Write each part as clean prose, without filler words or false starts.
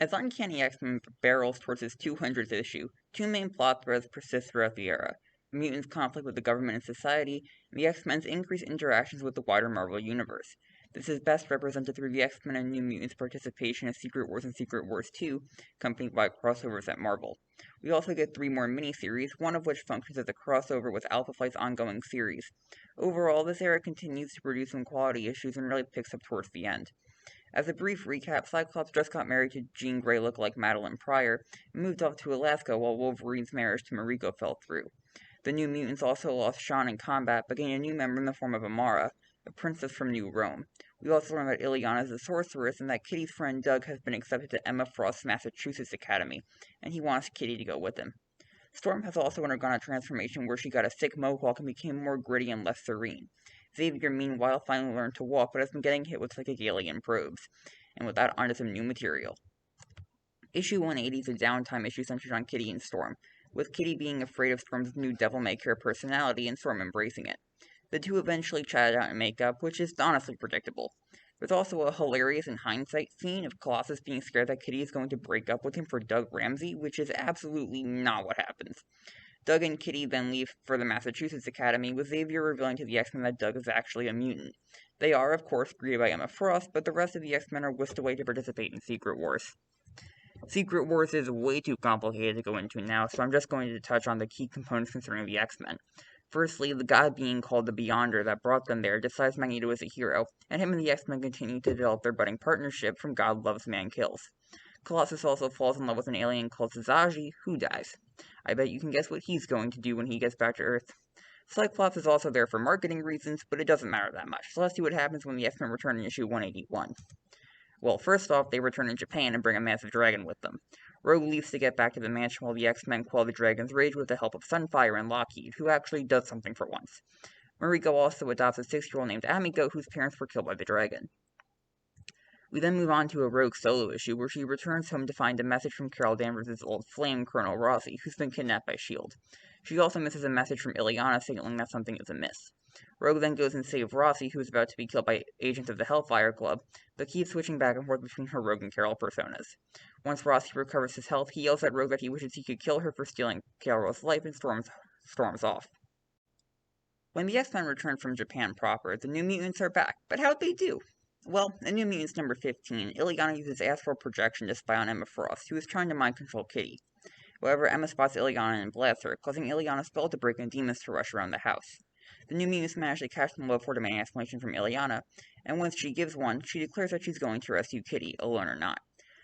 As Uncanny X-Men barrels towards its 200th issue, two main plot threads persist throughout the era: the mutants' conflict with the government and society, and the X-Men's increased interactions with the wider Marvel Universe. This is best represented through the X-Men and New Mutants' participation in Secret Wars and Secret Wars 2, accompanied by crossovers at Marvel. We also get 3 more miniseries, one of which functions as a crossover with Alpha Flight's ongoing series. Overall, this era continues to produce some quality issues and really picks up towards the end. As a brief recap, Cyclops just got married to Jean Grey lookalike Madeline Pryor and moved off to Alaska while Wolverine's marriage to Mariko fell through. The New Mutants also lost Sean in combat, but gained a new member in the form of Amara, a princess from New Rome. We also learn that Illyana is a sorceress and that Kitty's friend Doug has been accepted to Emma Frost's Massachusetts Academy, and he wants Kitty to go with him. Storm has also undergone a transformation where she got a thick mohawk and became more gritty and less serene. Xavier, meanwhile, finally learned to walk, but has been getting hit with psychic alien probes. And with that, onto some new material. Issue 180 is a downtime issue centered on Kitty and Storm, with Kitty being afraid of Storm's new devil-may-care personality and Storm embracing it. The two eventually chat it out and make up, which is honestly predictable. There's also a hilarious in hindsight scene of Colossus being scared that Kitty is going to break up with him for Doug Ramsey, which is absolutely not what happens. Doug and Kitty then leave for the Massachusetts Academy, with Xavier revealing to the X-Men that Doug is actually a mutant. They are, of course, greeted by Emma Frost, but the rest of the X-Men are whisked away to participate in Secret Wars. Secret Wars is way too complicated to go into now, so I'm just going to touch on the key components concerning the X-Men. Firstly, the god being called the Beyonder that brought them there decides Magneto is a hero, and him and the X-Men continue to develop their budding partnership from God Loves, Man Kills. Colossus also falls in love with an alien called Saga, who dies. I bet you can guess what he's going to do when he gets back to Earth. Cyclops is also there for marketing reasons, but it doesn't matter that much, so let's see what happens when the X-Men return in issue 181. Well, first off, they return in Japan and bring a massive dragon with them. Rogue leaves to get back to the mansion while the X-Men quell the dragon's rage with the help of Sunfire and Lockheed, who actually does something for once. Mariko also adopts a 6-year-old named Amiko, whose parents were killed by the dragon. We then move on to a Rogue solo issue where she returns home to find a message from Carol Danvers' old flame, Colonel Rossi, who's been kidnapped by S.H.I.E.L.D. She also misses a message from Illyana signaling that something is amiss. Rogue then goes and saves Rossi, who is about to be killed by agents of the Hellfire Club, but keeps switching back and forth between her Rogue and Carol personas. Once Rossi recovers his health, he yells at Rogue that he wishes he could kill her for stealing Carol's life and storms off. When the X-Men return from Japan proper, the New Mutants are back, but how'd they do? Well, in New Mutants number 15, Illyana uses astral projection to spy on Emma Frost, who is trying to mind control Kitty. However, Emma spots Illyana and blasts her, causing Illyana's spell to break and demons to rush around the house. The New Mutants manage to catch them before demanding an explanation from Illyana, and once she gives one, she declares that she's going to rescue Kitty, alone or not.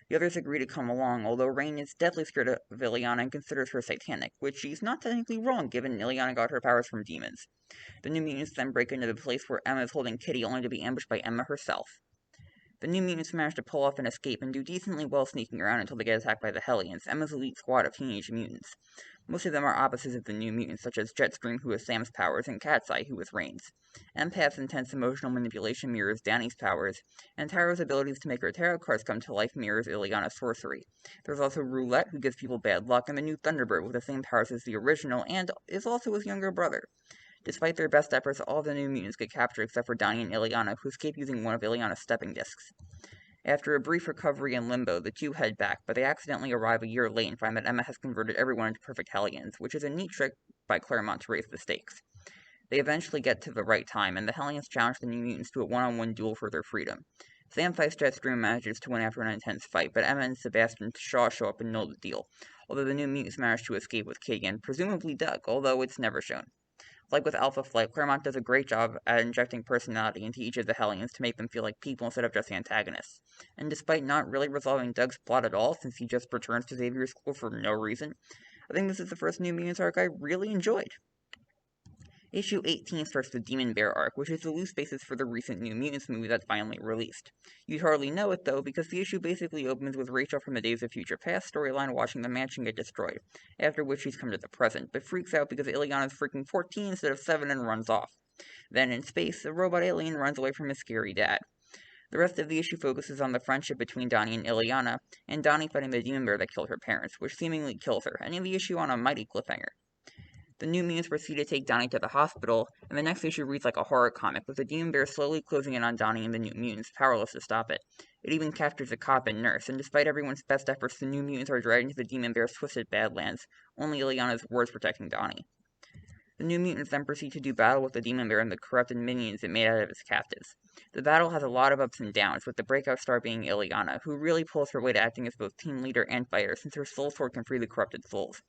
The others agree to come along, although Rain is deathly scared of Illyana and considers her satanic, which she's not technically wrong given Illyana got her powers from demons. The New Mutants then break into the place where Emma is holding Kitty, only to be ambushed by Emma herself. The New Mutants manage to pull off an escape and do decently well sneaking around until they get attacked by the Hellions, Emma's elite squad of teenage mutants. Most of them are opposites of the New Mutants, such as Jetstream, who has Sam's powers, and Cat's Eye, who is Rain's. Empath's intense emotional manipulation mirrors Danny's powers, and Taro's abilities to make her tarot cards come to life mirrors Illyana's sorcery. There's also Roulette, who gives people bad luck, and the new Thunderbird, with the same powers as the original, and is also his younger brother. Despite their best efforts, all the New Mutants get captured except for Donnie and Illyana, who escape using one of Illyana's stepping discs. After a brief recovery in Limbo, the two head back, but they accidentally arrive a year late and find that Emma has converted everyone into perfect Hellions, which is a neat trick by Claremont to raise the stakes. They eventually get to the right time, and the Hellions challenge the New Mutants to a one-on-one duel for their freedom. Sam fights Jetstream and manages to win after an intense fight, but Emma and Sebastian Shaw show up and know the deal, although the New Mutants manage to escape with Kitty and presumably Doug, although it's never shown. Like with Alpha Flight, Claremont does a great job at injecting personality into each of the Hellions to make them feel like people instead of just antagonists. And despite not really resolving Doug's plot at all, since he just returns to Xavier's school for no reason, I think this is the first New Mutants arc I really enjoyed. Issue 18 starts the Demon Bear arc, which is the loose basis for the recent New Mutants movie that finally released. You'd hardly know it, though, because the issue basically opens with Rachel from the Days of Future Past storyline watching the mansion get destroyed, after which she's come to the present, but freaks out because Illyana's freaking 14 instead of 7 and runs off. Then, in space, a robot alien runs away from his scary dad. The rest of the issue focuses on the friendship between Donnie and Illyana, and Donnie fighting the demon bear that killed her parents, which seemingly kills her, ending the issue on a mighty cliffhanger. The New Mutants proceed to take Donnie to the hospital, and the next issue reads like a horror comic, with the demon bear slowly closing in on Donnie and the New Mutants, powerless to stop it. It even captures a cop and nurse, and despite everyone's best efforts, the New Mutants are dragged into the Demon Bear's twisted Badlands, only Illyana's words protecting Donnie. The New Mutants then proceed to do battle with the Demon Bear and the corrupted minions it made out of his captives. The battle has a lot of ups and downs, with the breakout star being Illyana, who really pulls her weight acting as both team leader and fighter, since her soul sword can free the corrupted souls.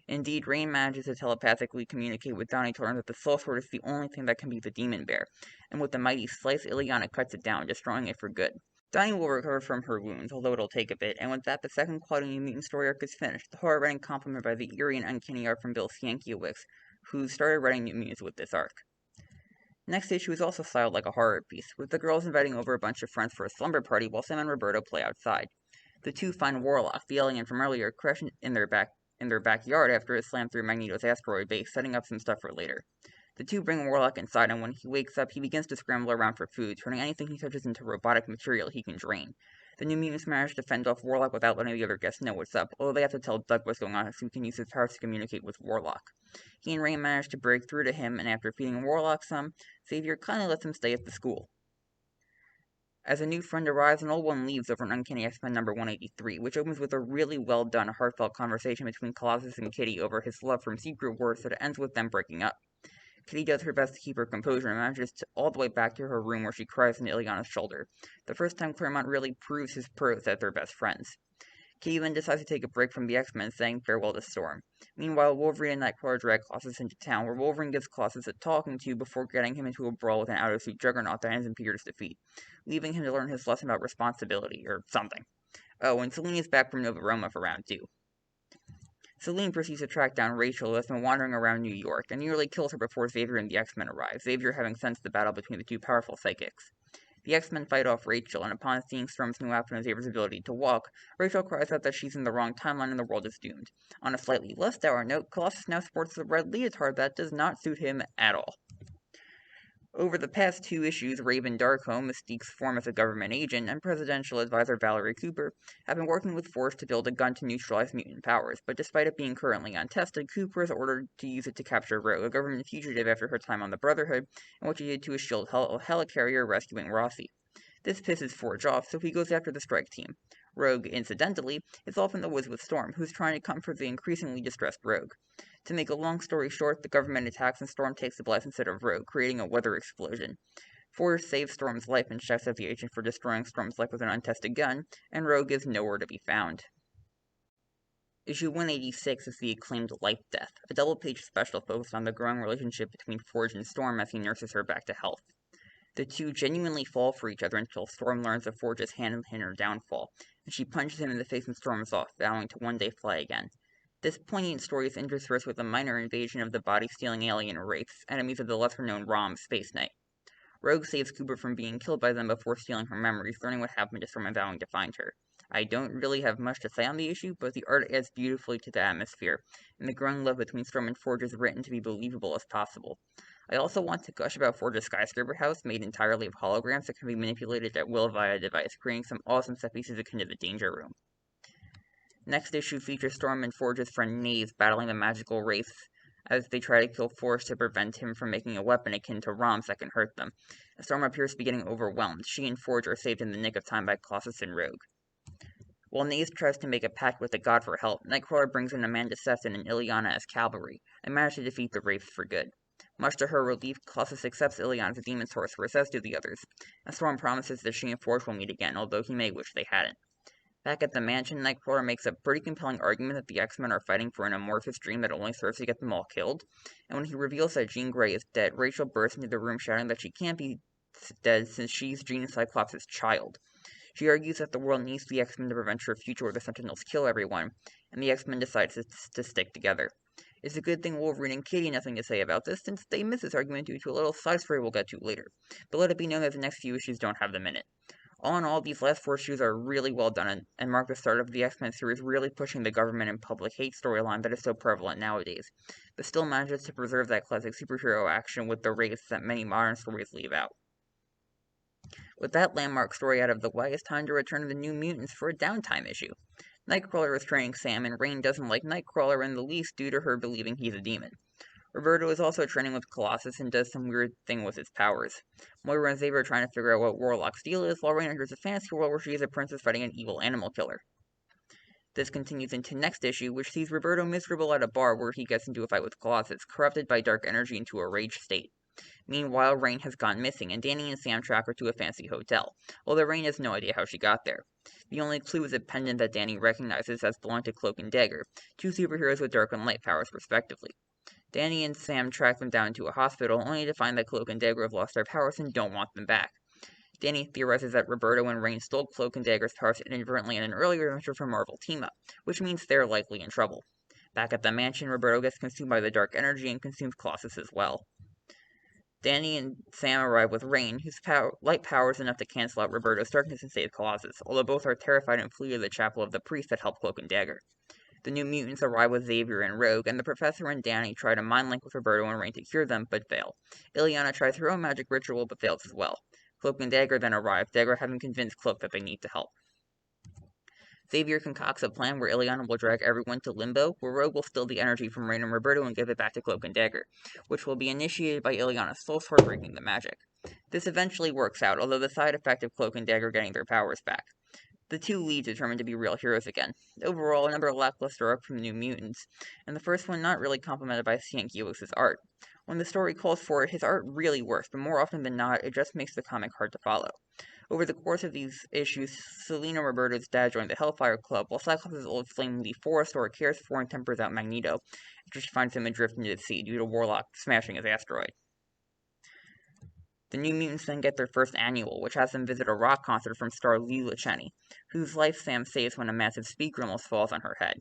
Indeed, Rain manages to telepathically communicate with Donnie to learn that the soul sword is the only thing that can beat the Demon Bear, and with the mighty slice, Illyana cuts it down, destroying it for good. Donnie will recover from her wounds, although it'll take a bit, and with that, the second quality New Mutant story arc is finished, the horror-writing complement by the eerie and uncanny art from Bill Sienkiewicz, who started writing New Mutants with this arc. Next issue is also styled like a horror piece, with the girls inviting over a bunch of friends for a slumber party while Sam and Roberto play outside. The two find Warlock, the alien from earlier, crashed in their backyard after it slammed through Magneto's asteroid base, setting up some stuff for later. The two bring Warlock inside, and when he wakes up, he begins to scramble around for food, turning anything he touches into robotic material he can drain. The New Mutants manage to fend off Warlock without letting the other guests know what's up, although they have to tell Doug what's going on so he can use his powers to communicate with Warlock. He and Rain manage to break through to him, and after feeding Warlock some, Xavier kindly lets him stay at the school. As a new friend arrives, an old one leaves over an Uncanny X-Men number 183, which opens with a really well-done, heartfelt conversation between Colossus and Kitty over his love from Secret Wars that ends with them breaking up. Kitty does her best to keep her composure and manages all the way back to her room where she cries into Illyana's shoulder, the first time Claremont really proves his prose that they're best friends. Kitty then decides to take a break from the X-Men, saying farewell to Storm. Meanwhile, Wolverine and Nightcrawler drag Colossus into town, where Wolverine gives Colossus a talking to before getting him into a brawl with an out-of-suit Juggernaut that ends in Peter's defeat, leaving him to learn his lesson about responsibility, or something. Oh, and Selene is back from Nova Roma for round 2. Selene proceeds to track down Rachel, who has been wandering around New York, and nearly kills her before Xavier and the X-Men arrive, Xavier having sensed the battle between the two powerful psychics. The X-Men fight off Rachel, and upon seeing Storm's new outfit and Xavier's ability to walk, Rachel cries out that she's in the wrong timeline and the world is doomed. On a slightly less dour note, Colossus now sports a red leotard that does not suit him at all. Over the past 2 issues, Raven Darkholme, Mystique's form as a government agent, and presidential advisor Valerie Cooper have been working with Force to build a gun to neutralize mutant powers, but despite it being currently untested, Cooper is ordered to use it to capture Rogue, a government fugitive after her time on the Brotherhood, and what she did to a S.H.I.E.L.D. helicarrier rescuing Rossi. This pisses Forge off, so he goes after the strike team. Rogue, incidentally, is off in the woods with Storm, who's trying to comfort the increasingly distressed Rogue. To make a long story short, the government attacks and Storm takes the blast instead of Rogue, creating a weather explosion. Forge saves Storm's life and shouts at the agent for destroying Storm's life with an untested gun, and Rogue is nowhere to be found. Issue 186 is the acclaimed LifeDeath, a double-page special focused on the growing relationship between Forge and Storm as he nurses her back to health. The two genuinely fall for each other until Storm learns of Forge's hand in her downfall, and she punches him in the face and storms off, vowing to one day fly again. This poignant story is interspersed with a minor invasion of the body-stealing alien race, enemies of the lesser-known Rom, Space Knight. Rogue saves Cooper from being killed by them before stealing her memories, learning what happened to Storm and vowing to find her. I don't really have much to say on the issue, but the art adds beautifully to the atmosphere, and the growing love between Storm and Forge is written to be believable as possible. I also want to gush about Forge's skyscraper house, made entirely of holograms that can be manipulated at will via a device, creating some awesome set pieces akin to the Danger Room. Next issue features Storm and Forge's friend Knave battling the magical wraiths as they try to kill Forge to prevent him from making a weapon akin to Rom's that can hurt them. As Storm appears to be getting overwhelmed, she and Forge are saved in the nick of time by Colossus and Rogue. While Knave tries to make a pact with the god for help, Nightcrawler brings in Amanda Sefton and Illyana as cavalry, and manages to defeat the wraiths for good. Much to her relief, Colossus accepts Illyana as a demon sorceress, as do the others, and Storm promises that she and Forge will meet again, although he may wish they hadn't. Back at the mansion, Nightcrawler makes a pretty compelling argument that the X-Men are fighting for an amorphous dream that only serves to get them all killed, and when he reveals that Jean Grey is dead, Rachel bursts into the room shouting that she can't be dead since she's Jean and Cyclops' child. She argues that the world needs the X-Men to prevent her future where the Sentinels kill everyone, and the X-Men decide to stick together. It's a good thing Wolverine and Kitty have nothing to say about this, since they miss this argument due to a little side story we'll get to later, but let it be known that the next few issues don't have them in it. All in all, these last 4 issues are really well done and mark the start of the X-Men series really pushing the government and public hate storyline that is so prevalent nowadays, but still manages to preserve that classic superhero action with the wraiths that many modern stories leave out. With that landmark story out of the way, it's time to return to the New Mutants for a downtime issue. Nightcrawler is training Sam, and Rain doesn't like Nightcrawler in the least due to her believing he's a demon. Roberto is also training with Colossus and does some weird thing with his powers. Moira and Xavier are trying to figure out what Warlock's deal is, while Rain enters a fantasy world where she is a princess fighting an evil animal killer. This continues into next issue, which sees Roberto miserable at a bar where he gets into a fight with Colossus, corrupted by dark energy into a rage state. Meanwhile, Rain has gone missing, and Danny and Sam track her to a fancy hotel, although Rain has no idea how she got there. The only clue is a pendant that Danny recognizes as belonging to Cloak and Dagger, two superheroes with dark and light powers respectively. Danny and Sam track them down to a hospital, only to find that Cloak and Dagger have lost their powers and don't want them back. Danny theorizes that Roberto and Rain stole Cloak and Dagger's powers inadvertently in an earlier adventure from Marvel team-up, which means they're likely in trouble. Back at the mansion, Roberto gets consumed by the dark energy and consumes Colossus as well. Danny and Sam arrive with Rain, whose light power is enough to cancel out Roberto's darkness and save Colossus, although both are terrified and flee to the chapel of the priest that helped Cloak and Dagger. The New Mutants arrive with Xavier and Rogue, and the Professor and Danny try to mind link with Roberto and Rain to cure them, but fail. Illyana tries her own magic ritual, but fails as well. Cloak and Dagger then arrive, Dagger having convinced Cloak that they need to help. Xavier concocts a plan where Illyana will drag everyone to Limbo, where Rogue will steal the energy from Rain and Roberto and give it back to Cloak and Dagger, which will be initiated by Illyana's soul sword breaking the magic. This eventually works out, although the side effect of Cloak and Dagger getting their powers back. The two leads determined to be real heroes again. Overall, another lackluster arc from the New Mutants, and the first one not really complimented by Cian Gilis's art. When the story calls for it, his art really works, but more often than not, it just makes the comic hard to follow. Over the course of these issues, Selena Roberto's dad joined the Hellfire Club, while Cyclops' old flame Lee Forrestor cares for and tempers out Magneto, after she finds him adrift into the sea due to Warlock smashing his asteroid. The New Mutants then get their first annual, which has them visit a rock concert from star Leela Cheney, whose life Sam saves when a massive speaker almost falls on her head.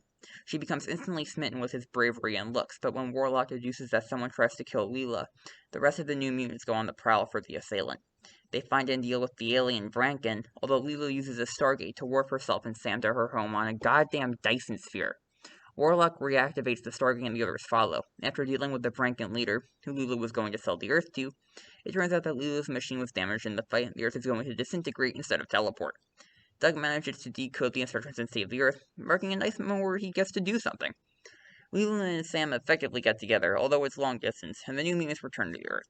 She becomes instantly smitten with his bravery and looks, but when Warlock deduces that someone tries to kill Leela, the rest of the New Mutants go on the prowl for the assailant. They find and deal with the alien Brankin, although Leela uses a Stargate to warp herself and Sam to her home on a goddamn Dyson sphere. Warlock reactivates the Stargate and the others follow. After dealing with the Brankin leader, who Leela was going to sell the Earth to, it turns out that Leela's machine was damaged in the fight, and the Earth is going to disintegrate instead of teleport. Doug manages to decode the instructions and save the Earth, marking a nice moment where he gets to do something. Leela and Sam effectively get together, although it's long distance, and the New Mutants return to the Earth.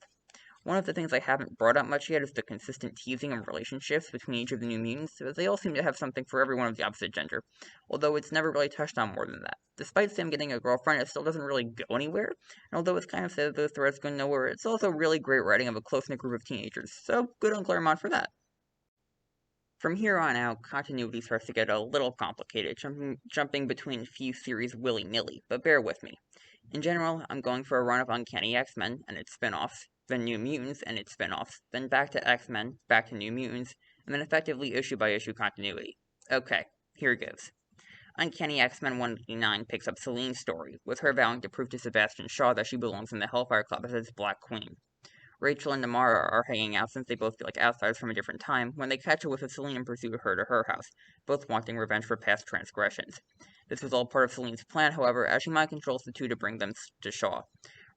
One of the things I haven't brought up much yet is the consistent teasing of relationships between each of the New Mutants, as they all seem to have something for everyone of the opposite gender, although it's never really touched on more than that. Despite Sam getting a girlfriend, it still doesn't really go anywhere, and although it's kind of sad that those threads go nowhere, it's also really great writing of a close-knit group of teenagers, so good on Claremont for that. From here on out, continuity starts to get a little complicated, jumping between a few series willy-nilly, but bear with me. In general, I'm going for a run of Uncanny X-Men and its spin-offs, then New Mutants and its spin-offs, then back to X-Men, back to New Mutants, and then effectively issue-by-issue continuity. Okay, here goes. Uncanny X-Men 189 picks up Celine's story, with her vowing to prove to Sebastian Shaw that she belongs in the Hellfire Club as its Black Queen. Rachel and Amara are hanging out since they both feel like outsiders from a different time, when they catch a whiff of Celine and pursue her to her house, both wanting revenge for past transgressions. This was all part of Celine's plan, however, as she mind controls the two to bring them to Shaw.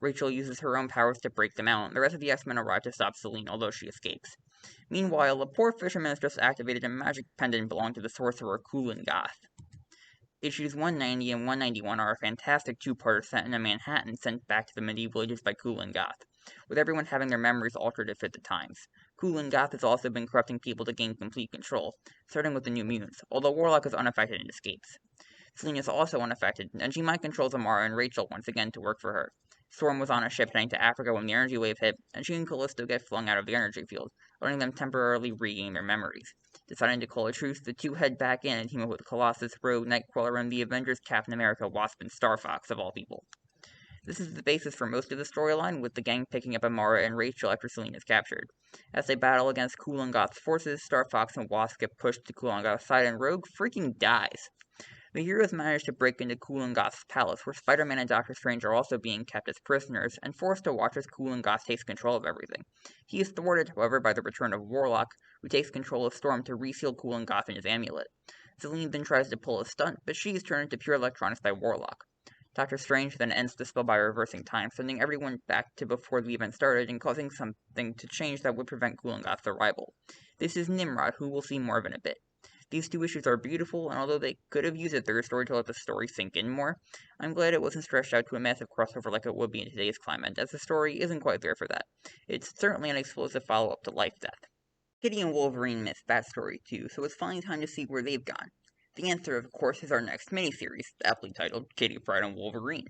Rachel uses her own powers to break them out, and the rest of the X-Men arrive to stop Celine, although she escapes. Meanwhile, a poor fisherman has just activated a magic pendant belonging to the sorcerer Coolin Goth. Issues 190 and 191 are a fantastic two-parter set in a Manhattan sent back to the medieval ages by Coolin Goth, with everyone having their memories altered to fit the times. Coolin Goth has also been corrupting people to gain complete control, starting with the New Mutants, although Warlock is unaffected and escapes. Celine is also unaffected, and she mind controls Amara and Rachel once again to work for her. Storm was on a ship heading to Africa when the energy wave hit, and she and Callisto get flung out of the energy field, letting them temporarily regain their memories. Deciding to call a truce, the two head back in and team up with Colossus, Rogue, Nightcrawler, and the Avengers, Captain America, Wasp, and Star Fox, of all people. This is the basis for most of the storyline, with the gang picking up Amara and Rachel after Celine is captured. As they battle against Coolin Goth's forces, Star Fox and Wasp get pushed to Coolin Goth's side, and Rogue freaking dies. The heroes manage to break into Coolin Goth's palace, where Spider-Man and Doctor Strange are also being kept as prisoners, and forced to watch as Coolin Goth takes control of everything. He is thwarted, however, by the return of Warlock, who takes control of Storm to reseal Coolin Goth in his amulet. Celine then tries to pull a stunt, but she is turned into pure electronics by Warlock. Doctor Strange then ends the spell by reversing time, sending everyone back to before the event started and causing something to change that would prevent Coolin Goth's arrival. This is Nimrod, who we'll see more of in a bit. These 2 issues are beautiful, and although they could have used a third story to let the story sink in more, I'm glad it wasn't stretched out to a massive crossover like it would be in today's climate, as the story isn't quite there for that. It's certainly an explosive follow-up to LifeDeath. Kitty and Wolverine missed that story too, so it's finally time to see where they've gone. The answer, of course, is our next miniseries, aptly titled Kitty, Pryde, and Wolverine.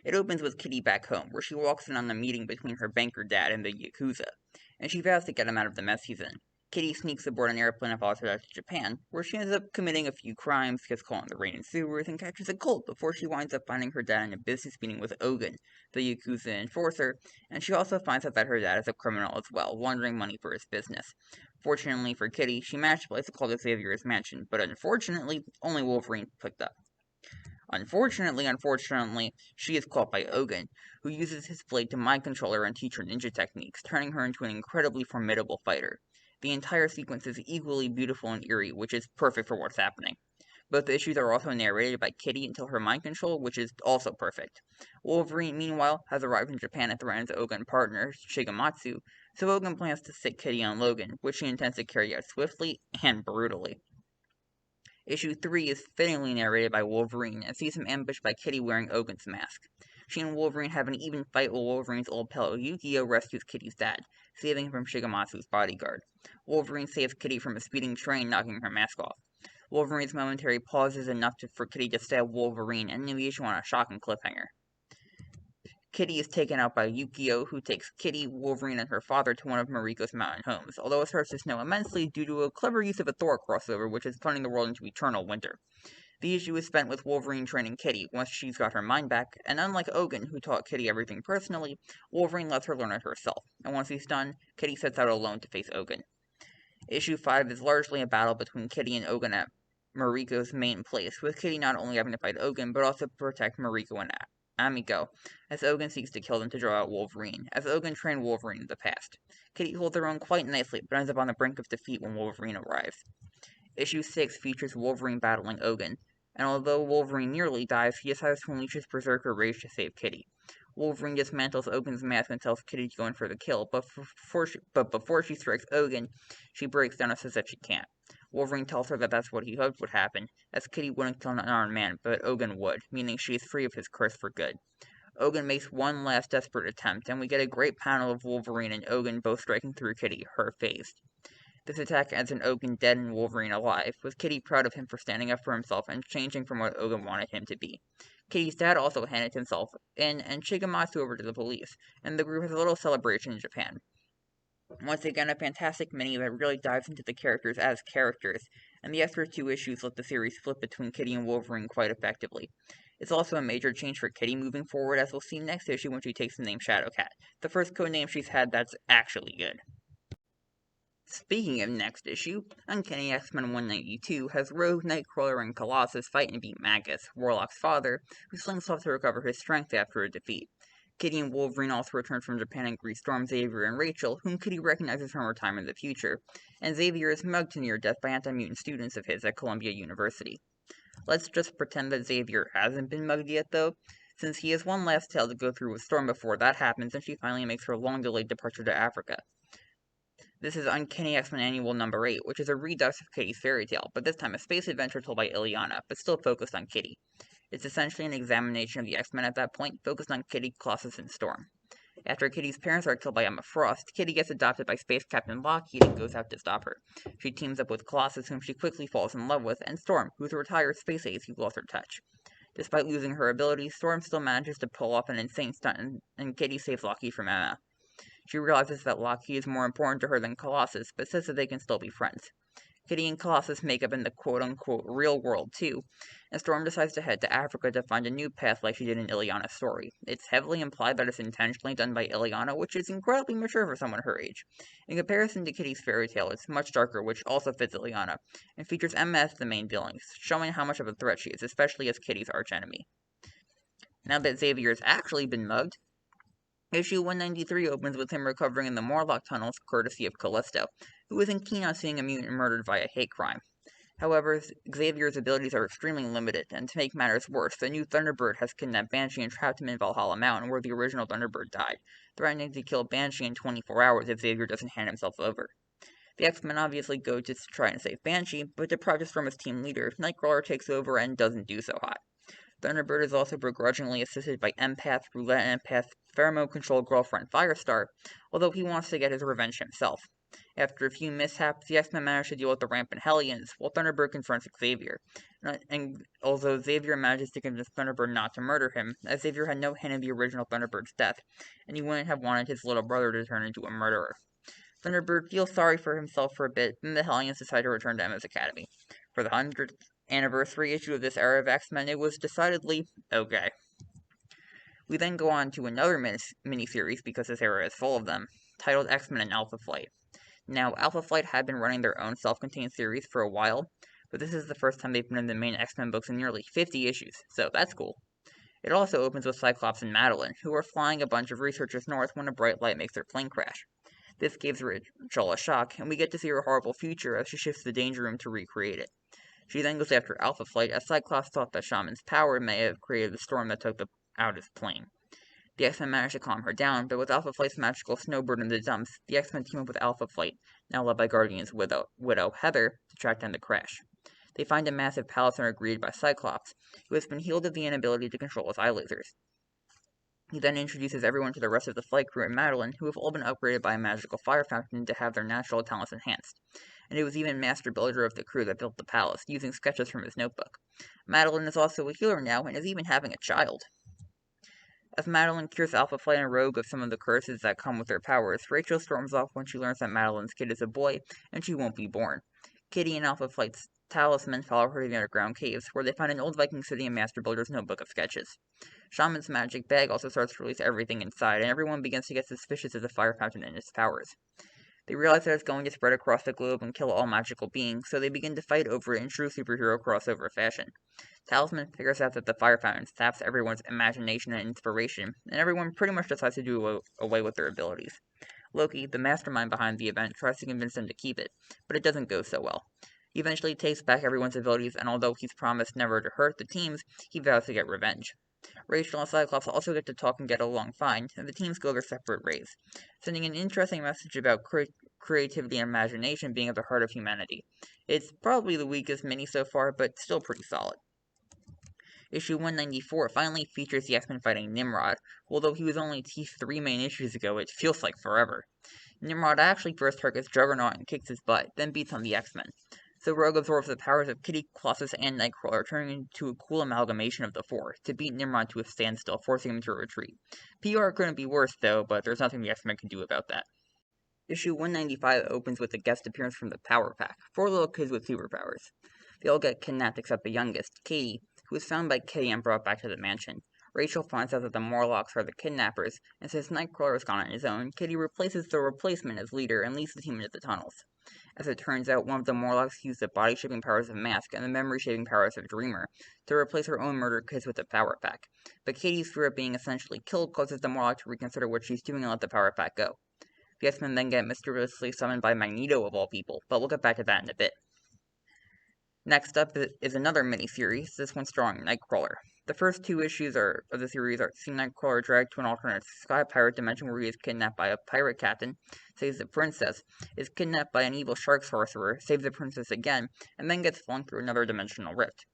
It opens with Kitty back home, where she walks in on the meeting between her banker dad and the Yakuza, and she vows to get him out of the mess he's in. Kitty sneaks aboard an airplane and follows her back to Japan, where she ends up committing a few crimes, gets caught in the rain and sewers, and catches a cold before she winds up finding her dad in a business meeting with Ogun, the Yakuza enforcer, and she also finds out that her dad is a criminal as well, laundering money for his business. Fortunately for Kitty, she managed to place a call to Xavier's mansion, but unfortunately, only Wolverine picked up. Unfortunately, she is caught by Ogun, who uses his blade to mind control her and teach her ninja techniques, turning her into an incredibly formidable fighter. The entire sequence is equally beautiful and eerie, which is perfect for what's happening. Both issues are also narrated by Kitty until her mind control, which is also perfect. Wolverine, meanwhile, has arrived in Japan and threatens Ogun partner, Shigematsu, so Ogun plans to sick Kitty on Logan, which she intends to carry out swiftly and brutally. Issue 3 is fittingly narrated by Wolverine and sees him ambushed by Kitty wearing Ogun's mask. She and Wolverine have an even fight while Wolverine's old pal Yukio rescues Kitty's dad, saving him from Shigematsu's bodyguard. Wolverine saves Kitty from a speeding train, knocking her mask off. Wolverine's momentary pause is enough for Kitty to stab Wolverine, ending the issue on a shocking cliffhanger. Kitty is taken out by Yukio, who takes Kitty, Wolverine, and her father to one of Mariko's mountain homes, although it starts to snow immensely due to a clever use of a Thor crossover, which is turning the world into eternal winter. The issue is spent with Wolverine training Kitty once she's got her mind back, and unlike Ogun, who taught Kitty everything personally, Wolverine lets her learn it herself, and once he's done, Kitty sets out alone to face Ogun. Issue 5 is largely a battle between Kitty and Ogun at Mariko's main place, with Kitty not only having to fight Ogun, but also protect Mariko and Amigo, as Ogun seeks to kill them to draw out Wolverine, as Ogun trained Wolverine in the past. Kitty holds her own quite nicely, but ends up on the brink of defeat when Wolverine arrives. Issue 6 features Wolverine battling Ogun, and although Wolverine nearly dies, he decides to unleash his Berserker Rage to save Kitty. Wolverine dismantles Ogun's mask and tells Kitty to go in for the kill, but before she strikes Ogun, she breaks down and says that she can't. Wolverine tells her that that's what he hoped would happen, as Kitty wouldn't kill an unarmed man, but Ogun would, meaning she is free of his curse for good. Ogun makes one last desperate attempt, and we get a great panel of Wolverine and Ogun both striking through Kitty, her phased. This attack ends in Ogun dead and Wolverine alive, with Kitty proud of him for standing up for himself and changing from what Ogun wanted him to be. Kitty's dad also handed himself in, and Shigematsu over to the police, and the group has a little celebration in Japan. Once again, a fantastic mini that really dives into the characters as characters, and the extra 2 issues let the series flip between Kitty and Wolverine quite effectively. It's also a major change for Kitty moving forward, as we'll see next issue when she takes the name Shadowcat, the first codename she's had that's actually good. Speaking of next issue, Uncanny X-Men 192 has Rogue, Nightcrawler, and Colossus fight and beat Magus, Warlock's father, who slinks off to recover his strength after a defeat. Kitty and Wolverine also return from Japan and greet Storm, Xavier, and Rachel, whom Kitty recognizes from her time in the future, and Xavier is mugged to near death by anti-mutant students of his at Columbia University. Let's just pretend that Xavier hasn't been mugged yet, though, since he has one last tale to go through with Storm before that happens and she finally makes her long-delayed departure to Africa. This is Uncanny X-Men Annual number 8, which is a redux of Kitty's fairy tale, but this time a space adventure told by Illyana, but still focused on Kitty. It's essentially an examination of the X-Men at that point, focused on Kitty, Colossus, and Storm. After Kitty's parents are killed by Emma Frost, Kitty gets adopted by Space Captain Lockheed and goes out to stop her. She teams up with Colossus, whom she quickly falls in love with, and Storm, who's a retired space ace who lost her touch. Despite losing her abilities, Storm still manages to pull off an insane stunt, and Kitty saves Lockheed from Emma. She realizes that Lockheed is more important to her than Colossus, but says that they can still be friends. Kitty and Colossus make up in the quote-unquote real world too, and Storm decides to head to Africa to find a new path like she did in Illyana's story. It's heavily implied that it's intentionally done by Illyana, which is incredibly mature for someone her age. In comparison to Kitty's fairy tale, it's much darker, which also fits Illyana, and features Emma as the main villain, showing how much of a threat she is, especially as Kitty's archenemy. Now that Xavier has actually been mugged, issue 193 opens with him recovering in the Morlock tunnels, courtesy of Callisto, who isn't keen on seeing a mutant murdered via hate crime. However, Xavier's abilities are extremely limited, and to make matters worse, the new Thunderbird has kidnapped Banshee and trapped him in Valhalla Mountain, where the original Thunderbird died, threatening to kill Banshee in 24 hours if Xavier doesn't hand himself over. The X-Men obviously go to try and save Banshee, but deprived us from his team leader, Nightcrawler takes over and doesn't do so hot. Thunderbird is also begrudgingly assisted by Empath, Roulette Empath, pheromone-controlled girlfriend Firestar, although he wants to get his revenge himself. After a few mishaps, the X-Men manage to deal with the rampant Hellions, while Thunderbird confronts Xavier. And although Xavier manages to convince Thunderbird not to murder him, as Xavier had no hint of the original Thunderbird's death, and he wouldn't have wanted his little brother to turn into a murderer. Thunderbird feels sorry for himself for a bit, then the Hellions decide to return to Emma's Academy. For the 100th anniversary issue of this era of X-Men, it was decidedly okay. We then go on to another miniseries, because this era is full of them, titled X-Men and Alpha Flight. Now, Alpha Flight had been running their own self-contained series for a while, but this is the first time they've been in the main X-Men books in nearly 50 issues, so that's cool. It also opens with Cyclops and Madeline, who are flying a bunch of researchers north when a bright light makes their plane crash. This gives Rachel a shock, and we get to see her horrible future as she shifts to the Danger Room to recreate it. She then goes after Alpha Flight, as Cyclops thought that Shaman's power may have created the storm that took out his plane. The X-Men manage to calm her down, but with Alpha Flight's magical snowbird in the dumps, the X-Men team up with Alpha Flight, now led by Guardian's widow Heather, to track down the crash. They find a massive palace and are greeted by Cyclops, who has been healed of the inability to control his eye lasers. He then introduces everyone to the rest of the flight crew and Madeline, who have all been upgraded by a magical fire fountain to have their natural talents enhanced. And it was even Master Builder of the crew that built the palace, using sketches from his notebook. Madeline is also a healer now, and is even having a child. As Madeline cures Alpha Flight and Rogue of some of the curses that come with their powers, Rachel storms off when she learns that Madeline's kid is a boy, and she won't be born. Kitty and Alpha Flight's talisman follow her to the underground caves, where they find an old Viking city and Master Builder's notebook of sketches. Shaman's magic bag also starts to release everything inside, and everyone begins to get suspicious of the fire fountain and its powers. They realize that it's going to spread across the globe and kill all magical beings, so they begin to fight over it in true superhero crossover fashion. Talisman figures out that the fire fountain saps everyone's imagination and inspiration, and everyone pretty much decides to do away with their abilities. Loki, the mastermind behind the event, tries to convince them to keep it, but it doesn't go so well. He eventually takes back everyone's abilities, and although he's promised never to hurt the teams, he vows to get revenge. Rachel and Cyclops also get to talk and get along fine, and the teams go their separate ways, sending an interesting message about creativity and imagination being at the heart of humanity. It's probably the weakest mini so far, but still pretty solid. Issue 194 finally features the X-Men fighting Nimrod. Although he was only teased 3 main issues ago, it feels like forever. Nimrod actually first targets Juggernaut and kicks his butt, then beats on the X-Men. So Rogue absorbs the powers of Kitty, Colossus, and Nightcrawler, turning into a cool amalgamation of the four, to beat Nimrod to a standstill, forcing him to retreat. PR couldn't be worse, though, but there's nothing the X-Men can do about that. Issue 195 opens with a guest appearance from the Power Pack, 4 little kids with superpowers. They all get kidnapped except the youngest, Katie, who is found by Kitty and brought back to the mansion. Rachel finds out that the Morlocks are the kidnappers, and since Nightcrawler is gone on his own, Kitty replaces the replacement as leader and leads the team into the tunnels. As it turns out, one of the Morlocks used the body-shaping powers of Mask and the memory-shaping powers of Dreamer to replace her own murdered kids with the Power Pack, but Katie's fear of being essentially killed causes the Morlock to reconsider what she's doing and let the Power Pack go. The X-Men then get mysteriously summoned by Magneto of all people, but we'll get back to that in a bit. Next up is another mini-series, this one starring Nightcrawler. The first 2 issues of the series are seeing Nightcrawler dragged to an alternate sky pirate dimension where he is kidnapped by a pirate captain, saves the princess, is kidnapped by an evil shark sorcerer, saves the princess again, and then gets flung through another dimensional rift.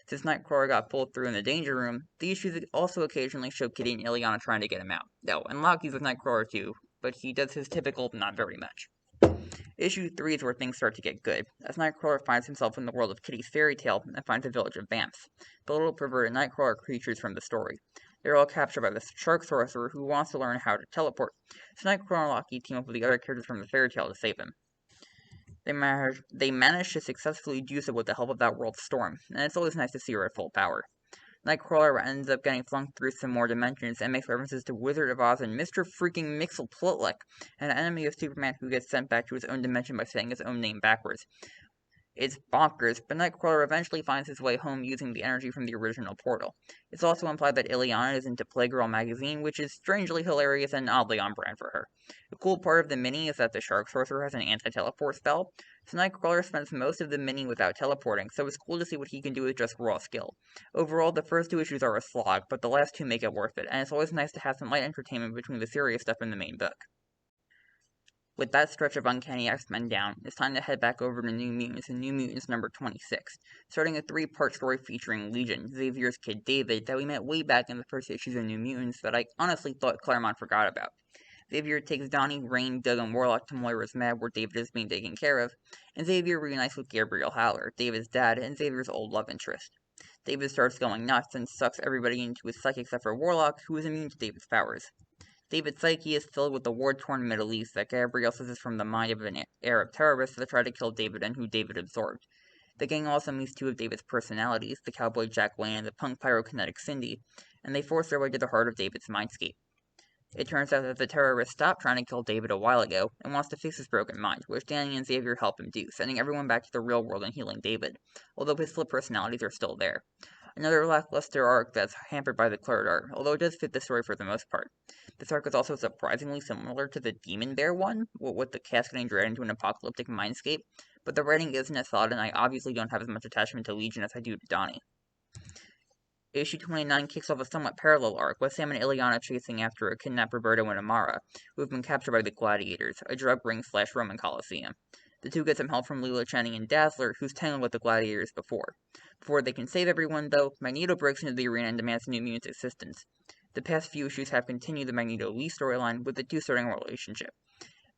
Since Nightcrawler got pulled through in the Danger Room, the issues also occasionally show Kitty and Illyana trying to get him out. No, and Loki's with Nightcrawler too, but he does his typical not very much. Issue 3 is where things start to get good, as Nightcrawler finds himself in the world of Kitty's fairy tale and finds a village of vamps, the little perverted Nightcrawler creatures from the story. They're all captured by the shark sorcerer who wants to learn how to teleport, so Nightcrawler and Loki team up with the other characters from the fairy tale to save him. They manage to successfully do so with the help of that world's Storm, and it's always nice to see her at full power. Nightcrawler ends up getting flung through some more dimensions and makes references to Wizard of Oz and Mr. freaking Mxyzptlk, an enemy of Superman who gets sent back to his own dimension by saying his own name backwards. It's bonkers, but Nightcrawler eventually finds his way home using the energy from the original portal. It's also implied that Illyana is into Playgirl magazine, which is strangely hilarious and oddly on brand for her. The cool part of the mini is that the Shark Sorcerer has an anti-teleport spell, so Nightcrawler spends most of the mini without teleporting, so it's cool to see what he can do with just raw skill. Overall, the first 2 issues are a slog, but the last 2 make it worth it, and it's always nice to have some light entertainment between the serious stuff and the main book. With that stretch of Uncanny X-Men down, it's time to head back over to New Mutants and New Mutants number 26, starting a 3-part story featuring Legion, Xavier's kid David, that we met way back in the first issues of New Mutants that I honestly thought Claremont forgot about. Xavier takes Donnie, Rain, Doug, and Warlock to Moira's Mab where David is being taken care of, and Xavier reunites with Gabriel Haller, David's dad, and Xavier's old love interest. David starts going nuts and sucks everybody into his psyche except for Warlock, who is immune to David's powers. David's psyche is filled with the war-torn Middle East that Gabriel says is from the mind of an Arab terrorist that tried to kill David and who David absorbed. The gang also meets 2 of David's personalities, the cowboy Jack Wayne and the punk pyrokinetic Cindy, and they force their way to the heart of David's mindscape. It turns out that the terrorist stopped trying to kill David a while ago and wants to fix his broken mind, which Danny and Xavier help him do, sending everyone back to the real world and healing David, although his split personalities are still there. Another lackluster arc that's hampered by the Clerd arc, although it does fit the story for the most part. This arc is also surprisingly similar to the Demon Bear one, with the cast getting dragged into an apocalyptic mindscape, but the writing isn't as solid and I obviously don't have as much attachment to Legion as I do to Donnie. Issue 29 kicks off a somewhat parallel arc, with Sam and Illyana chasing after a kidnapped Roberto and Amara, who have been captured by the Gladiators, a drug ring / Roman Coliseum. The 2 get some help from Lila Channing and Dazzler, who's tangled with the Gladiators before. Before they can save everyone, though, Magneto breaks into the arena and demands New Mutants' assistance. The past few issues have continued the Magneto-Lee storyline, with the 2 starting a relationship.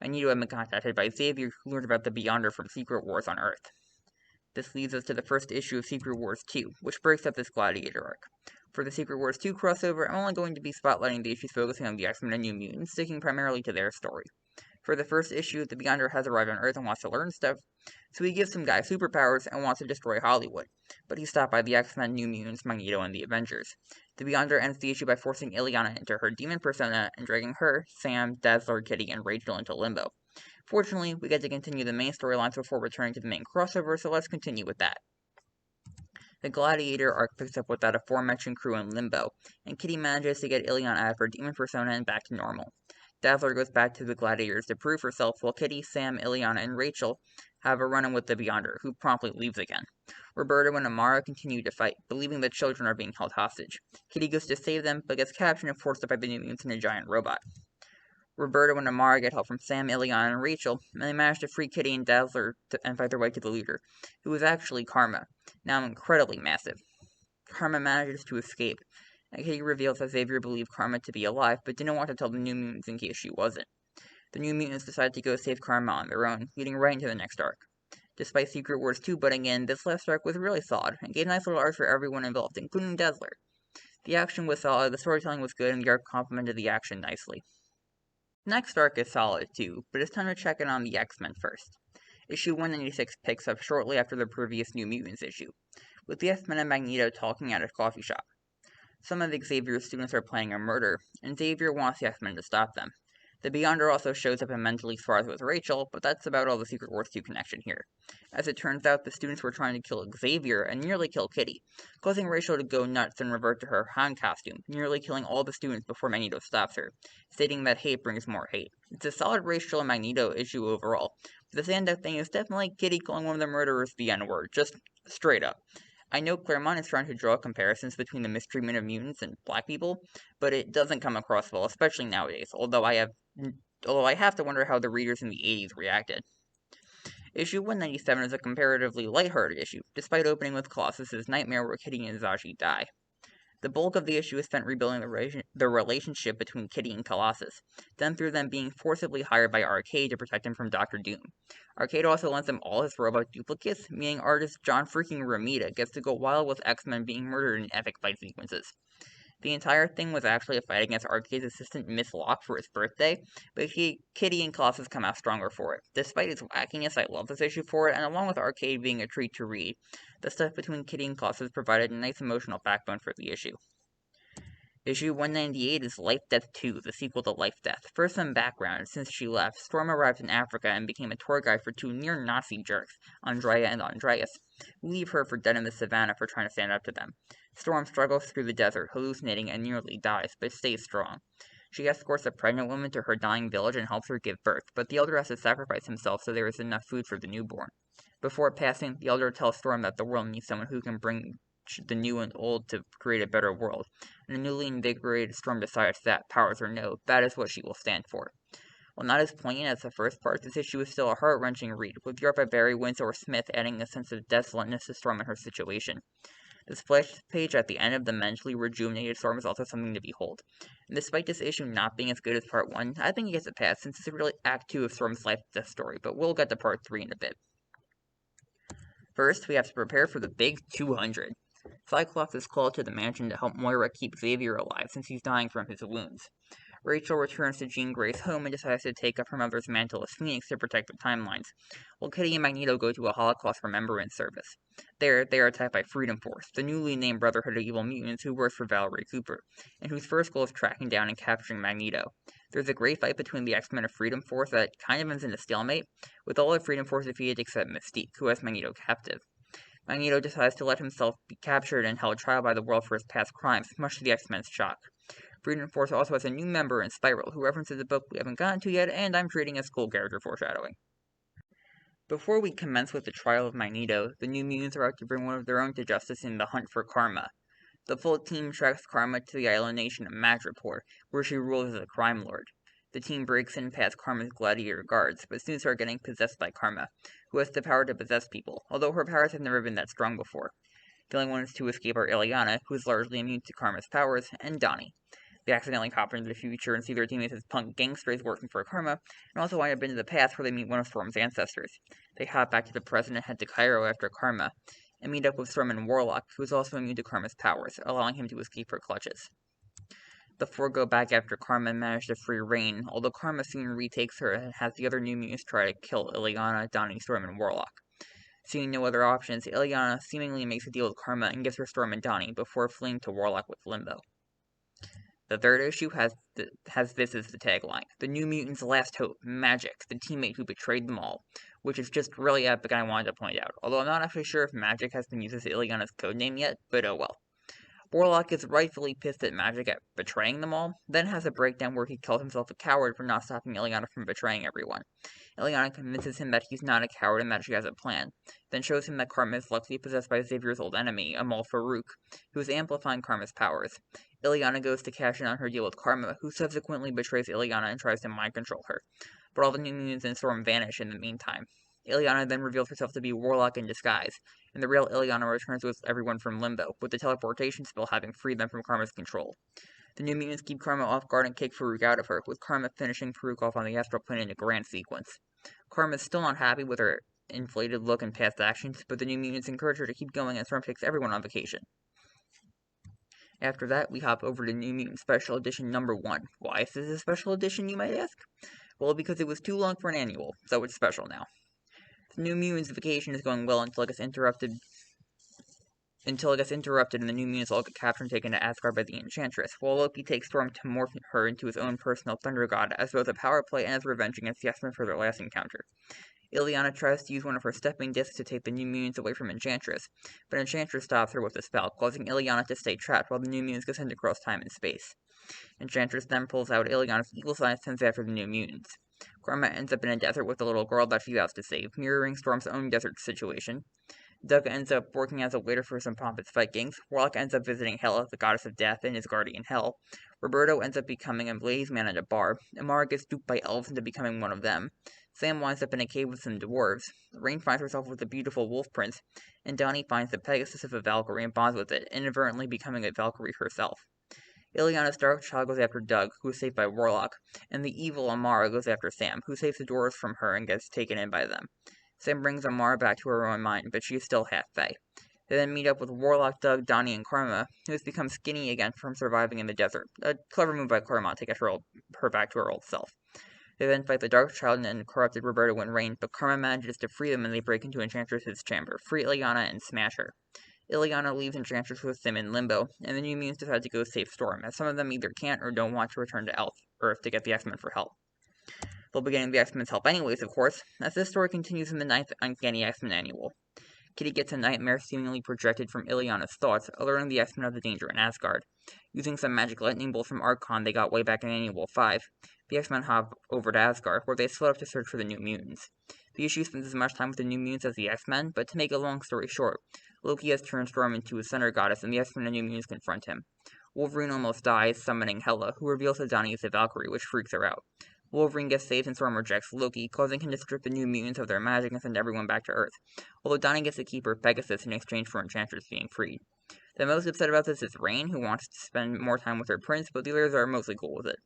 Magneto had been contacted by Xavier, who learned about the Beyonder from Secret Wars on Earth. This leads us to the first issue of Secret Wars 2, which breaks up this Gladiator arc. For the Secret Wars 2 crossover, I'm only going to be spotlighting the issues focusing on the X-Men and New Mutants, sticking primarily to their story. For the first issue, the Beyonder has arrived on Earth and wants to learn stuff, so he gives some guy superpowers and wants to destroy Hollywood, but he's stopped by the X-Men, New Mutants, Magneto, and the Avengers. The Beyonder ends the issue by forcing Illyana into her demon persona and dragging her, Sam, Dazzler, Kitty, and Rachel into limbo. Fortunately, we get to continue the main storylines before returning to the main crossover, so let's continue with that. The Gladiator arc picks up with that aforementioned crew in limbo, and Kitty manages to get Illyana out of her demon persona and back to normal. Dazzler goes back to the Gladiators to prove herself, while Kitty, Sam, Illyana, and Rachel have a run-in with the Beyonder, who promptly leaves again. Roberto and Amara continue to fight, believing that children are being held hostage. Kitty goes to save them, but gets captured and forced to fight the New Mutants in a giant robot. Roberto and Amara get help from Sam, Illyana, and Rachel, and they manage to free Kitty and Dazzler and fight their way to the leader, who is actually Karma, now incredibly massive. Karma manages to escape, and Kitty reveals that Xavier believed Karma to be alive, but didn't want to tell the New Mutants in case she wasn't. The New Mutants decide to go save Karma on their own, leading right into the next arc. Despite Secret Wars 2 butting in, this last arc was really solid, and gave nice little arcs for everyone involved, including Dazzler. The action was solid, the storytelling was good, and the arc complemented the action nicely. Next arc is solid too, but it's time to check in on the X-Men first. Issue 196 picks up shortly after the previous New Mutants issue, with the X-Men and Magneto talking at a coffee shop. Some of Xavier's students are planning a murder, and Xavier wants the X-Men to stop them. The Beyonder also shows up and mentally spars with Rachel, but that's about all the Secret Wars 2 connection here. As it turns out, the students were trying to kill Xavier and nearly kill Kitty, causing Rachel to go nuts and revert to her Han costume, nearly killing all the students before Magneto stops her, stating that hate brings more hate. It's a solid Rachel and Magneto issue overall, but the standout thing is definitely Kitty calling one of the murderers the N-word, just straight up. I know Claremont is trying to draw comparisons between the mistreatment of mutants and black people, but it doesn't come across well, especially nowadays, although I have to wonder how the readers in the 80s reacted. Issue 197 is a comparatively lighthearted issue, despite opening with Colossus's nightmare where Kitty and Zaji die. The bulk of the issue is spent rebuilding the relationship between Kitty and Colossus, done through them being forcibly hired by Arcade to protect him from Dr. Doom. Arcade also lends them all his robot duplicates, meaning artist John freaking Romita gets to go wild with X-Men being murdered in epic fight sequences. The entire thing was actually a fight against Arcade's assistant Miss Locke for his birthday, but Kitty and Colossus come out stronger for it. Despite its wackiness, I love this issue for it, and along with Arcade being a treat to read, the stuff between Kitty and Colossus provided a nice emotional backbone for the issue. Issue 198 is LifeDeath 2, the sequel to LifeDeath. For some background, since she left, Storm arrived in Africa and became a tour guide for 2 near-Nazi jerks, Andrea and Andreas, who leave her for dead in the savannah for trying to stand up to them. Storm struggles through the desert, hallucinating and nearly dies, but stays strong. She escorts a pregnant woman to her dying village and helps her give birth, but the elder has to sacrifice himself so there is enough food for the newborn. Before passing, the elder tells Storm that the world needs someone who can bring the new and old to create a better world, and a newly invigorated Storm decides that, powers or no, that is what she will stand for. While not as poignant as the first part, this issue is still a heart-wrenching read, with the art by Barry Windsor-Smith adding a sense of desolateness to Storm and her situation. The splash page at the end of the mentally rejuvenated Storm is also something to behold. And despite this issue not being as good as Part 1, I think it gets a pass since it's really Act 2 of Storm's life-death story, but we'll get to Part 3 in a bit. First, we have to prepare for the big 200. Cyclops is called to the mansion to help Moira keep Xavier alive since he's dying from his wounds. Rachel returns to Jean Grey's home and decides to take up her mother's mantle as Phoenix to protect the timelines, while Kitty and Magneto go to a Holocaust remembrance service. There, they are attacked by Freedom Force, the newly named Brotherhood of Evil Mutants who works for Valerie Cooper, and whose first goal is tracking down and capturing Magneto. There's a great fight between the X-Men and Freedom Force that kind of ends in a stalemate, with all of Freedom Force defeated except Mystique, who has Magneto captive. Magneto decides to let himself be captured and held trial by the world for his past crimes, much to the X-Men's shock. Freedom Force also has a new member in Spiral, who references a book we haven't gotten to yet, and I'm treating as cool character foreshadowing. Before we commence with the trial of Magneto, the New Mutants are out to bring one of their own to justice in the hunt for Karma. The full team tracks Karma to the island nation of Madripoor, where she rules as a crime lord. The team breaks in past Karma's gladiator guards, but soon start getting possessed by Karma, who has the power to possess people, although her powers have never been that strong before. The only ones to escape are Illyana, who is largely immune to Karma's powers, and Donnie. They accidentally hop into the future and see their teammates as punk gangsters working for Karma, and also wind up into the past where they meet one of Storm's ancestors. They hop back to the present and head to Cairo after Karma, and meet up with Storm and Warlock, who is also immune to Karma's powers, allowing him to escape her clutches. The four go back after Karma and manage to free Reign, although Karma soon retakes her and has the other New Mutants try to kill Illyana, Donnie, Storm, and Warlock. Seeing no other options, Illyana seemingly makes a deal with Karma and gives her Storm and Donnie before fleeing to Warlock with Limbo. The third issue has this as the tagline: The New Mutants' Last Hope, Magic, the teammate who betrayed them all, which is just really epic and I wanted to point out, although I'm not actually sure if Magic has been used as Illyana's codename yet, but oh well. Warlock is rightfully pissed at Magic at betraying them all, then has a breakdown where he calls himself a coward for not stopping Illyana from betraying everyone. Illyana convinces him that he's not a coward and that she has a plan, then shows him that Karma is likely possessed by Xavier's old enemy, Amal Farouk, who is amplifying Karma's powers. Illyana goes to cash in on her deal with Karma, who subsequently betrays Illyana and tries to mind control her, but all the New Mutants and Storm vanish in the meantime. Illyana then reveals herself to be Warlock in disguise, and the real Illyana returns with everyone from Limbo, with the teleportation spell having freed them from Karma's control. The New Mutants keep Karma off guard and kick Farouk out of her, with Karma finishing Farouk off on the astral plane in a grand sequence. Karma is still not happy with her inflated look and past actions, but the New Mutants encourage her to keep going and Storm takes everyone on vacation. After that, we hop over to New Mutants Special Edition number 1. Why is this a special edition, you might ask? Well, because it was too long for an annual, so it's special now. The New Mutants' vacation is going well until it gets interrupted and the New Mutants all get captured and taken to Asgard by the Enchantress, while Loki takes Storm to morph her into his own personal Thunder God as both a power play and as revenge against the X-Men for their last encounter. Illyana tries to use one of her stepping discs to take the New Mutants away from Enchantress, but Enchantress stops her with a spell, causing Illyana to stay trapped while the New Mutants get sent across time and space. Enchantress then pulls out Illyana's evil side and sends after the New Mutants. Karma ends up in a desert with a little girl that she vows to save, mirroring Storm's own desert situation. Doug ends up working as a waiter for some pompous Vikings. Warlock ends up visiting Hela, the goddess of death, and his guardian Hel. Roberto ends up becoming a blaze man at a bar. Amara gets duped by elves into becoming one of them. Sam winds up in a cave with some dwarves. Rain finds herself with a beautiful wolf prince, and Donnie finds the Pegasus of a Valkyrie and bonds with it, inadvertently becoming a Valkyrie herself. Illyana's Dark Child goes after Doug, who is saved by Warlock, and the evil Amara goes after Sam, who saves the dwarves from her and gets taken in by them. Sam brings Amara back to her own mind, but she is still half Fae. They then meet up with Warlock, Doug, Donnie, and Karma, who has become skinny again from surviving in the desert. A clever move by Claremont to get her back to her old self. They then fight the Dark Child and corrupted Roberto and Rain, but Karma manages to free them and they break into Enchantress's chamber, free Illyana and smash her. Illyana leaves Enchantress with them in Limbo, and the New Mutants decide to go save Storm, as some of them either can't or don't want to return to Earth to get the X-Men for help. They'll be getting the X-Men's help anyways, of course, as this story continues in the 9th Uncanny X-Men Annual. Kitty gets a nightmare seemingly projected from Illyana's thoughts, alerting the X-Men of the danger in Asgard. Using some magic lightning bolts from Archon they got way back in Annual 5, the X-Men hop over to Asgard, where they split up to search for the New Mutants. The issue spends as much time with the New Mutants as the X-Men, but to make a long story short, Loki has turned Storm into a Thunder Goddess, and the X-Men and New Mutants confront him. Wolverine almost dies, summoning Hela, who reveals that Donnie is a Valkyrie, which freaks her out. Wolverine gets saved and Storm rejects Loki, causing him to strip the New Mutants of their magic and send everyone back to Earth, although Donnie gets to keep her Pegasus in exchange for Enchantress being freed. The most upset about this is Rain, who wants to spend more time with her prince, but the others are mostly cool with it.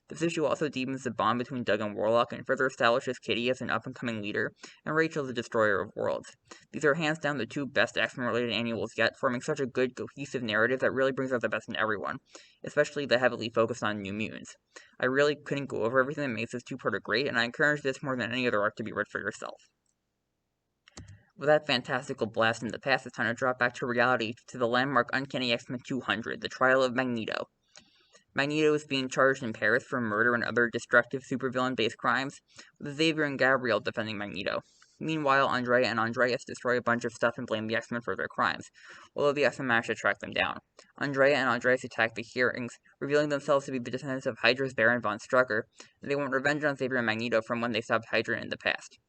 This issue also deepens the bond between Doug and Warlock and further establishes Kitty as an up-and-coming leader, and Rachel the Destroyer of Worlds. These are hands down the two best X-Men related annuals yet, forming such a good, cohesive narrative that really brings out the best in everyone, especially the heavily focused on New Mutants. I really couldn't go over everything that makes this two-parter great, and I encourage this more than any other arc to be read for yourself. With that fantastical blast in the past, it's time to drop back to reality to the landmark Uncanny X-Men 200, the trial of Magneto. Magneto is being charged in Paris for murder and other destructive supervillain-based crimes, with Xavier and Gabrielle defending Magneto. Meanwhile, Andrea and Andreas destroy a bunch of stuff and blame the X-Men for their crimes, although the X-Men manage to track them down. Andrea and Andreas attack the hearings, revealing themselves to be the descendants of Hydra's Baron von Strucker, and they want revenge on Xavier and Magneto from when they stopped Hydra in the past.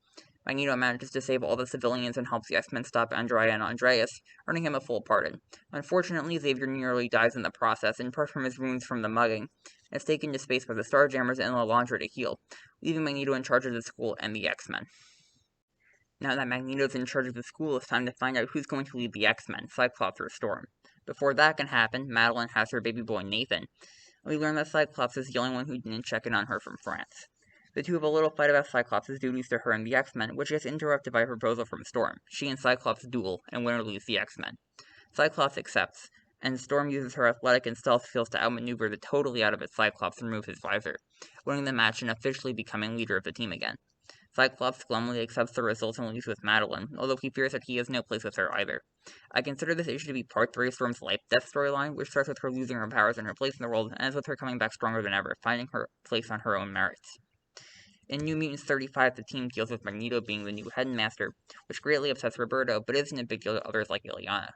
Magneto manages to save all the civilians and helps the X-Men stop Andrea and Andreas, earning him a full pardon. Unfortunately, Xavier nearly dies in the process, in part from his wounds from the mugging, and is taken to space by the Starjammers and Illyana to heal, leaving Magneto in charge of the school and the X-Men. Now that Magneto's in charge of the school, it's time to find out who's going to lead the X-Men, Cyclops or Storm. Before that can happen, Madeline has her baby boy Nathan. We learn that Cyclops is the only one who didn't check in on her from France. The two have a little fight about Cyclops' duties to her and the X-Men, which gets interrupted by a proposal from Storm. She and Cyclops duel, and winner leaves the X-Men. Cyclops accepts, and Storm uses her athletic and stealth skills to outmaneuver the totally out of it Cyclops and remove his visor, winning the match and officially becoming leader of the team again. Cyclops glumly accepts the results and leaves with Madeline, although he fears that he has no place with her either. I consider this issue to be part 3 of Storm's LifeDeath storyline, which starts with her losing her powers and her place in the world, and ends with her coming back stronger than ever, finding her place on her own merits. In New Mutants 35, the team deals with Magneto being the new headmaster, which greatly upsets Roberto, but isn't a big deal to others like Illyana.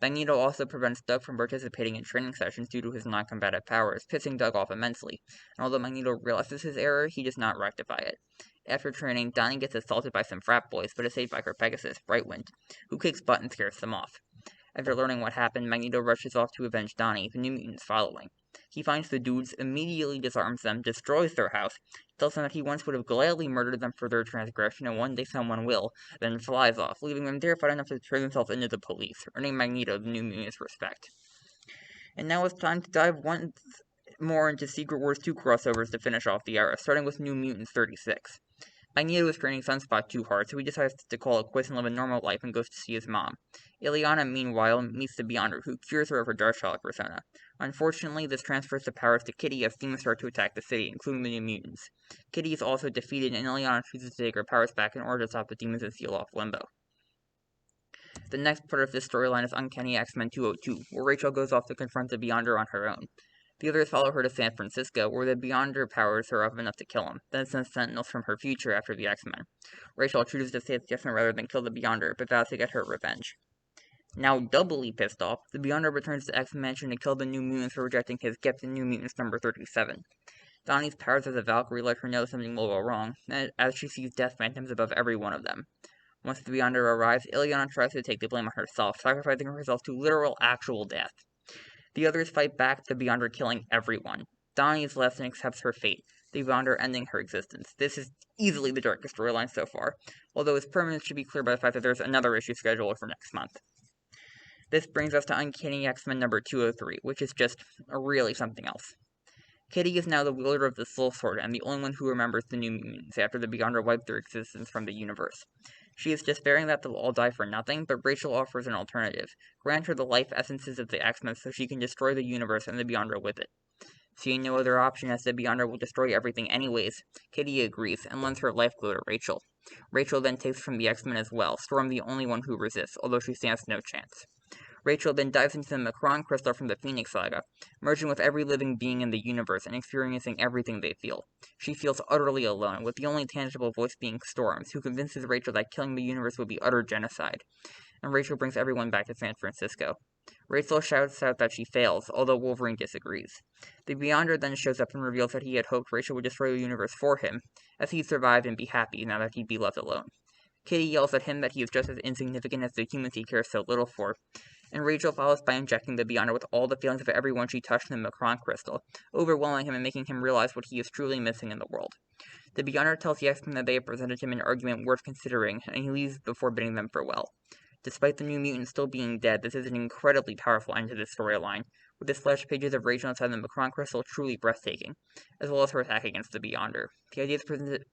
Magneto also prevents Doug from participating in training sessions due to his non-combative powers, pissing Doug off immensely, and although Magneto realizes his error, he does not rectify it. After training, Donnie gets assaulted by some frat boys, but is saved by her Pegasus, Brightwind, who kicks butt and scares them off. After learning what happened, Magneto rushes off to avenge Donnie, the New Mutants following. He finds the dudes, immediately disarms them, destroys their house, tells them that he once would have gladly murdered them for their transgression and one day someone will, then flies off, leaving them terrified enough to turn themselves into the police, earning Magneto the New Mutants' respect. And now it's time to dive once more into Secret Wars 2 crossovers to finish off the era, starting with New Mutants 36. Magneto is training Sunspot too hard, so he decides to call it quits and live a normal life and goes to see his mom. Illyana, meanwhile, meets the Beyonder, who cures her of her Darkchild persona. Unfortunately, this transfers the powers to Kitty as demons start to attack the city, including the New Mutants. Kitty is also defeated, and Illyana chooses to take her powers back in order to stop the demons and seal off Limbo. The next part of this storyline is Uncanny X-Men 202, where Rachel goes off to confront the Beyonder on her own. The others follow her to San Francisco, where the Beyonder powers her up enough to kill him, then sends Sentinels from her future after the X-Men. Rachel chooses to save the X-Men rather than kill the Beyonder, but vows to get her revenge. Now doubly pissed off, the Beyonder returns to X-Mansion to kill the New Mutants for rejecting his gift in New Mutants number 37. Donnie's powers as a Valkyrie let her know something will go wrong, as she sees death phantoms above every one of them. Once the Beyonder arrives, Illyana tries to take the blame on herself, sacrificing herself to literal actual death. The others fight back, the Beyonder killing everyone. Donnie is left and accepts her fate, the Beyonder ending her existence. This is easily the darkest storyline so far, although its permanence should be clear by the fact that there's another issue scheduled for next month. This brings us to Uncanny X-Men number 203, which is just really something else. Kitty is now the wielder of the Soul Sword and the only one who remembers the New Mutants after the Beyonder wiped their existence from the universe. She is despairing that they'll all die for nothing, but Rachel offers an alternative. Grant her the life essences of the X-Men so she can destroy the universe and the Beyonder with it. Seeing no other option as the Beyonder will destroy everything anyways, Kitty agrees and lends her life glow to Rachel. Rachel then takes from the X-Men as well, Storm the only one who resists, although she stands no chance. Rachel then dives into the Macron crystal from the Phoenix Saga, merging with every living being in the universe and experiencing everything they feel. She feels utterly alone, with the only tangible voice being Storm's, who convinces Rachel that killing the universe would be utter genocide. And Rachel brings everyone back to San Francisco. Rachel shouts out that she fails, although Wolverine disagrees. The Beyonder then shows up and reveals that he had hoped Rachel would destroy the universe for him, as he'd survive and be happy now that he'd be left alone. Kitty yells at him that he is just as insignificant as the humans he cares so little for, and Rachel follows by injecting the Beyonder with all the feelings of everyone she touched in the Macron crystal, overwhelming him and making him realize what he is truly missing in the world. The Beyonder tells the X-Men that they have presented him an argument worth considering, and he leaves before bidding them farewell. Despite the New Mutants still being dead, this is an incredibly powerful end to this storyline, with the splash pages of Rachel inside the Macron crystal truly breathtaking, as well as her attack against the Beyonder. The ideas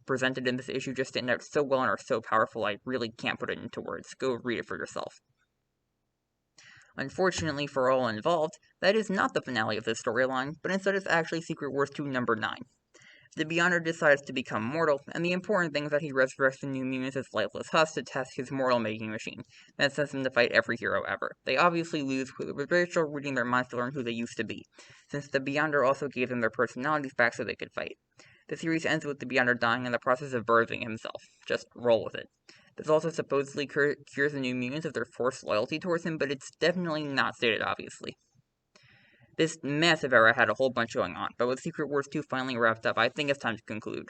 presented in this issue just stand out so well and are so powerful I really can't put it into words. Go read it for yourself. Unfortunately for all involved, that is not the finale of this storyline, but instead is actually Secret Wars 2 number 9. The Beyonder decides to become mortal, and the important thing is that he resurrects the New Mutants as lifeless husks to test his mortal-making machine, that sends him to fight every hero ever. They obviously lose, with Rachel reading their minds to learn who they used to be, since the Beyonder also gave them their personalities back so they could fight. The series ends with the Beyonder dying in the process of birthing himself. Just roll with it. This also supposedly cures the New Mutants of their forced loyalty towards him, but it's definitely not stated obviously. This massive era had a whole bunch going on, but with Secret Wars 2 finally wrapped up, I think it's time to conclude.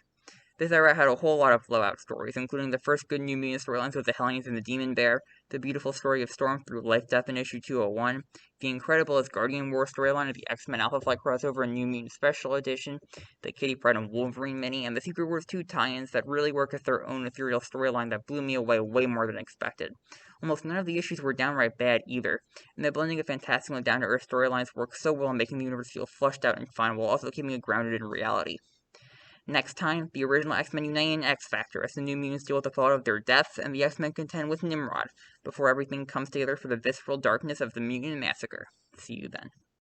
This era had a whole lot of blowout stories, including the first good New Mutant storylines with the Hellions and the Demon Bear, the beautiful story of Storm through LifeDeath in issue 201, the incredible as Guardian War storyline of the X-Men Alpha Flight crossover and New Mutant Special Edition, the Kitty Pryde and Wolverine mini, and the Secret Wars 2 tie-ins that really work as their own ethereal storyline that blew me away way more than expected. Almost none of the issues were downright bad either, and the blending of fantastical and down-to-earth storylines works so well in making the universe feel fleshed out and fun while also keeping it grounded in reality. Next time, the original X-Men unite in X-Factor as the New Mutants deal with the fallout of their deaths, and the X-Men contend with Nimrod, before everything comes together for the visceral darkness of the Mutant Massacre. See you then.